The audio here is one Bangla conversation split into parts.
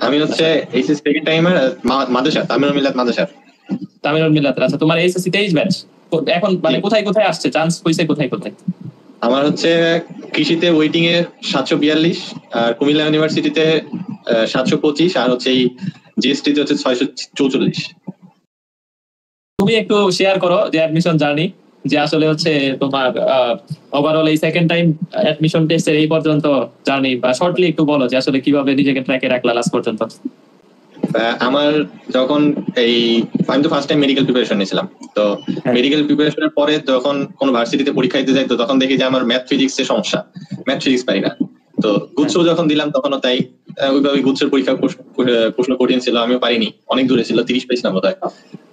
আমি হচ্ছে আচ্ছা, এইচএস সেকেন্ড টাইমের মাদ্রাসা তামিল মিলাত মাদ্রাসা। তামিলনাড়ু মিল্লাতের। আচ্ছা, তোমার এইচএসসি 23 ব্যাচ। এখন মানে কোথায় কোথায় আসছে, চান্স হইছে কোথায় কোথায়? আমার হচ্ছে কৃষিতে ওয়েটিং এ 742, আর কুমিল্লা ইউনিভার্সিটিতে 725, আর হচ্ছে এই জিএসটি তে হচ্ছে 644। তুমি একটু শেয়ার করো যে অ্যাডমিশন জার্নি, যে আসলে হচ্ছে তোমার ওভারঅল এই সেকেন্ড টাইম অ্যাডমিশন টেস্টের এই পর্যন্ত জার্নি, বা শর্টলি একটু বলো যে আসলে কিভাবে নিজেকে ট্র্যাকে রাখলা লাস্ট পর্যন্ত। আমার যখন আমি তো ফার্স্ট টাইম মেডিকেল প্রিপারেশন নিয়েছিলাম, তো মেডিকেল প্রিপারেশনের পরে যখন কোনো ভার্সিটিতে পরীক্ষা দিতে যাই, তো তখন দেখি যে আমার ম্যাথ ফিজিক্স এর সমস্যা, ম্যাথ ফিজিক্স পারি না। তো গুচ্ছ যখন দিলাম তখনও তাই, ওইভাবে গুচ্ছের পরীক্ষা প্রশ্ন কঠিন ছিল, আমিও পারিনি, অনেক দূরে ছিল, 30 পেয়েছিলাম বোধ হয়।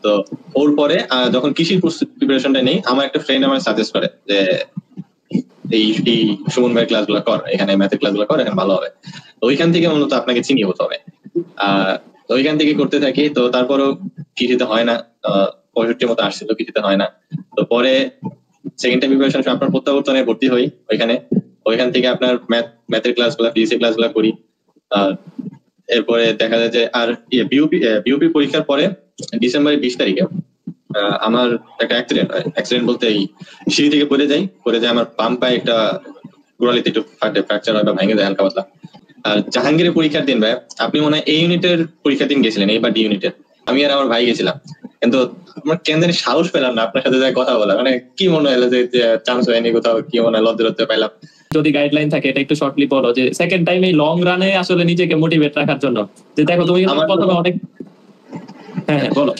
তো ওর পরে যখন কৃষির প্রিপারেশনটা নেই, আমার একটা ফ্রেন্ড আমার সাজেস্ট করে যে এই সুমন ভাইয়ের ক্লাসগুলো কর, এখানে ম্যাথের ক্লাসগুলো কর, এখানে ভালো হবে। তো ওইখান থেকে মূলত আপনাকে চিনিয়ে হতে হবে। তো ওইখান থেকে করতে থাকি, তো তারপরও কিছুতে হয় না, 65 মতো আসছিল, কিছুতে হয় না। তো পরে সেকেন্ড টাইম প্রিপারেশন আপনার প্রত্যাবর্তনে ভর্তি হই ওইখান থেকে আপনার ম্যাথের ক্লাসগুলো, ফিজিক্সের ক্লাসগুলো করি। এরপরে দেখা যায় যে আর বিউপি পরীক্ষার পরে ডিসেম্বরের 20 তারিখে আমার একটা অ্যাক্সিডেন্ট বলতে এই সিঁড়ি থেকে পড়ে যাই আমার বাম পায়ে একটা গোড়ালিতে একটু ফ্র্যাকচার হয় বা ভেঙে যায় হালকা পাতলা। আর জাহাঙ্গীরের পরীক্ষার দিন ভাই, আপনি মনে হয় এই ইউনিটের পরীক্ষার দিন গেছিলেন, এইবার ডি ইউনিটের, আমি আর আমার ভাই গেছিলাম। কিন্তু আমার কেন জানি সাহস পেলাম না আপনার সাথে যাই কথা বলা, মানে কি মনে হলো যে চান্স হয়নি কোথাও, কি মনে হয় লজ্জা পাইলাম। যদি গাইডলাইন থাকে এটা একটু শর্টলি বলো, যে সেকেন্ড টাইম এই লং রানে আসলে নিজেকে মোটিভেট রাখার জন্য। যে দেখো তুমি কিন্তু প্রথমে অনেক, হ্যাঁ বলো।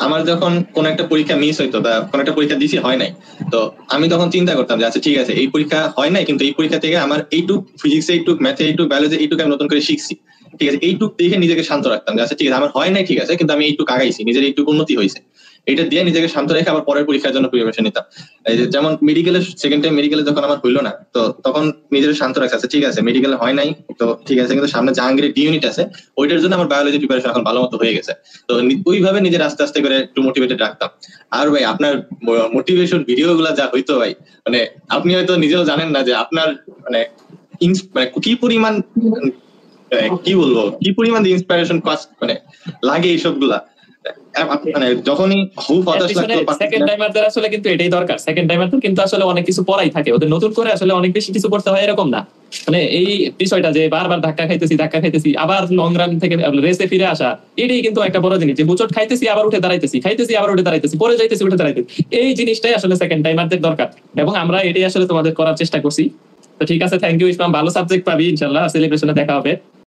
আমার যখন কোন একটা পরীক্ষা মিস হইতো বা কোন একটা পরীক্ষা দিছি হয় নাই, তো আমি তখন চিন্তা করতাম যে আচ্ছা ঠিক আছে, এই পরীক্ষা হয় নাই, কিন্তু এই পরীক্ষা থেকে আমার এইটুক ফিজিক্সে, এইটুক ম্যাথে, এইটুক বায়োলজি, এইটুক আমি নতুন করে শিখছি, ঠিক আছে, এইটুক দেখে নিজেকে শান্ত রাখতাম যে আচ্ছা ঠিক আছে, আমার হয় নাই ঠিক আছে, কিন্তু আমি এইটুক আগাইছি, নিজের এইটুক উন্নতি হয়েছে, এটা দিয়ে নিজেকে শান্ত রেখে আবার পরের পরীক্ষার জন্য প্রিপারেশন নিতাম। যেমন মেডিকেলের সেকেন্ড টাইম মেডিকেলে যখন আমার হইলো না, তো তখন নিজের শান্ত রাখছে, আচ্ছা ঠিক আছে মেডিকেলে হয় নাই, তো ঠিক আছে, কিন্তু সামনে জাহাঙ্গীরের ডি ইউনিট আছে, ওইটার জন্য আমার বায়োলজি প্রিপারেশন এখন ভালো মতো হয়ে গেছে। তো ওইভাবে নিজের আস্তে আস্তে করে একটু মোটিভেটেড রাখতাম। আর ভাই আপনার মোটিভেশন ভিডিও গুলা যা হইতো ভাই, মানে আপনি হয়তো নিজেও জানেন না যে আপনার মানে কি পরিমাণ, কি বলবো, কি পরিমাণ ইন্সপিরেশন মানে লাগে এইসব গুলা, মানে যখনই খুব হতাশ লাগতো। সেকেন্ড টাইমারদের আসলে কিন্তু এটাই দরকার, সেকেন্ড টাইমারদের কিন্তু আসলে অনেক কিছু পড়াই থাকে, ওদের নতুন করে আসলে অনেক বেশি কিছু করতে হয় এরকম না। মানে এই বিষয়টা যে বারবার ধাক্কা খাইতেছি আবার লং রান থেকে রেসে ফিরে আসা, এটাই কিন্তু একটা বড় জিনিস, যে হুচট খাইতেছি আবার উঠে দাঁড়াইতেছি, আবার উঠে দাঁড়াইতেছি, পরে যাইতেছি উঠে দাঁড়াইতেছি, এই জিনিসটাই আসলে সেকেন্ড টাইমারদের দরকার, এবং আমরা এটাই আসলে তোমাদের করার চেষ্টা করছি। তো ঠিক আছে, থ্যাংক ইউ ইসমাম, ভালো সাবজেক্ট পাবি ইনশাল্লাহ, সেলিব্রেশনে দেখা হবে।